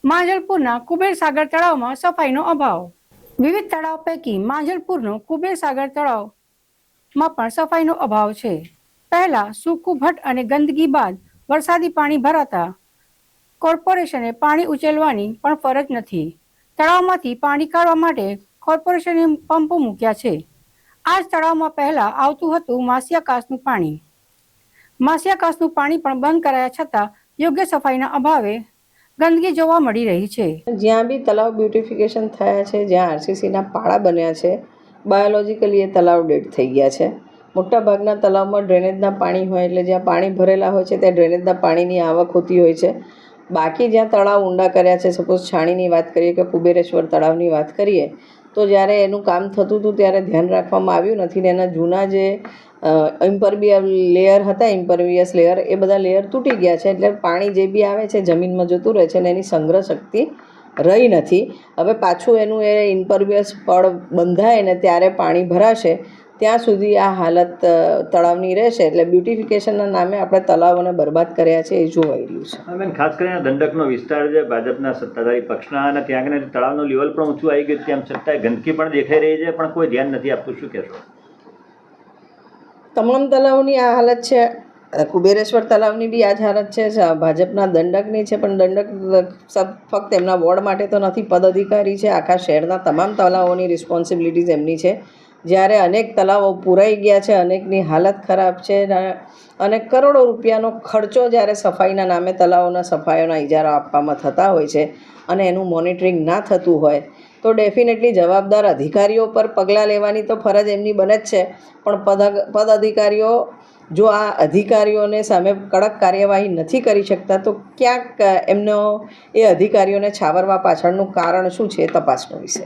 માંજલપુરના કુબેર સાગર તળાવમાં સફાઈનો અભાવ. વિવિધ તળાવ પૈકી માંજલપુરનું કુબેર સાગર તળાવમાં પણ સફાઈનો અભાવ છે. પહેલા સૂકું ભટ્ટ અને ગંદકી બાદ વરસાદી પાણી ભરાતા કોર્પોરેશને પાણી ઉચેલવાની પણ ફરજ નથી. તળાવમાંથી પાણી કાઢવા માટે કોર્પોરેશને પંપો મૂક્યા છે. આ જ તળાવમાં પહેલા આવતું હતું માસિયા કાસનું પાણી. માસિયા કાસનું પાણી પણ બંધ કરાયા છતાં યોગ્ય સફાઈના અભાવે ગંદકી જોવા મળી રહી છે. જ્યાં બી તલાવ બ્યુટિફિકેશન થયા છે, જ્યાં આરસીસીના પાળા બન્યા છે, બાયોલોજીકલી એ તલાવ ડેડ થઈ ગયા છે. મોટાભાગના તલાવમાં ડ્રેનેજના પાણી હોય એટલે જ્યાં પાણી ભરેલા હોય છે ત્યાં ડ્રેનેજના પાણીની આવક હોતી હોય છે. બાકી જ્યાં તળાવ ઊંડા કર્યા છે, સપોઝ છાણીની વાત કરીએ કે કુબેરેશ્વર તળાવની વાત કરીએ, તો જ્યારે એનું કામ થતું હતું ત્યારે ધ્યાન રાખવામાં આવ્યું નથી ને એના જૂના જે ઇમ્પરવિયસ લેયર હતા, ઇમ્પરવિયસ લેયર, એ બધા લેયર તૂટી ગયા છે. એટલે પાણી જે બી આવે છે જમીનમાં જતું રહે છે અને એની સંગ્રહ શક્તિ રહી નથી. હવે પાછું એનું એ ઇમ્પરવિયસ પડ બંધાય ને ત્યારે પાણી ભરાશે, ત્યાં સુધી આ હાલત તળાવની રહેશે. એટલે બ્યુટિફિકેશનના નામે આપણે તળાવોને બરબાદ કર્યા છે એ જોવાઈ રહ્યું છે. બેન, ખાસ કરીને દંડકનો વિસ્તાર છે ભાજપના સત્તાધારી પક્ષના, અને ત્યાં આગળ તળાવનું લેવલ પણ ઊંચું આવી ગયું, તેમ છતાં ગંદકી પણ દેખાઈ રહી છે, પણ કોઈ ધ્યાન નથી આપતું. શું કહેશો? તમામ તળાવની આ હાલત છે. કુબેરેશ્વર તળાવની બી આ જ હાલત છે. ભાજપના દંડકની છે, પણ દંડક ફક્ત એમના વોર્ડ માટે તો નથી, પદ અધિકારી છે. આખા શહેરના તમામ તળાવોની રિસ્પોન્સિબિલિટીઝ એમની છે. જ્યારે અનેક તળાવો પૂરાઈ ગયા છે, અનેકની હાલત ખરાબ છે અને કરોડો રૂપિયાનો ખર્ચો જ્યારે સફાઈના નામે તળાવોના સફાઈઓના ઇજારા આપવામાં થતા હોય છે અને એનું મોનિટરિંગ ના થતું હોય તો ડેફિનેટલી જવાબદાર અધિકારીઓ પર પગલાં લેવાની તો ફરજ એમની બને જ છે. પણ પદ અધિકારીઓ જો આ અધિકારીઓને સામે કડક કાર્યવાહી નથી કરી શકતા તો ક્યાંક એમનો એ અધિકારીઓને છાવરવા પાછળનું કારણ શું છે એ તપાસનો વિષય.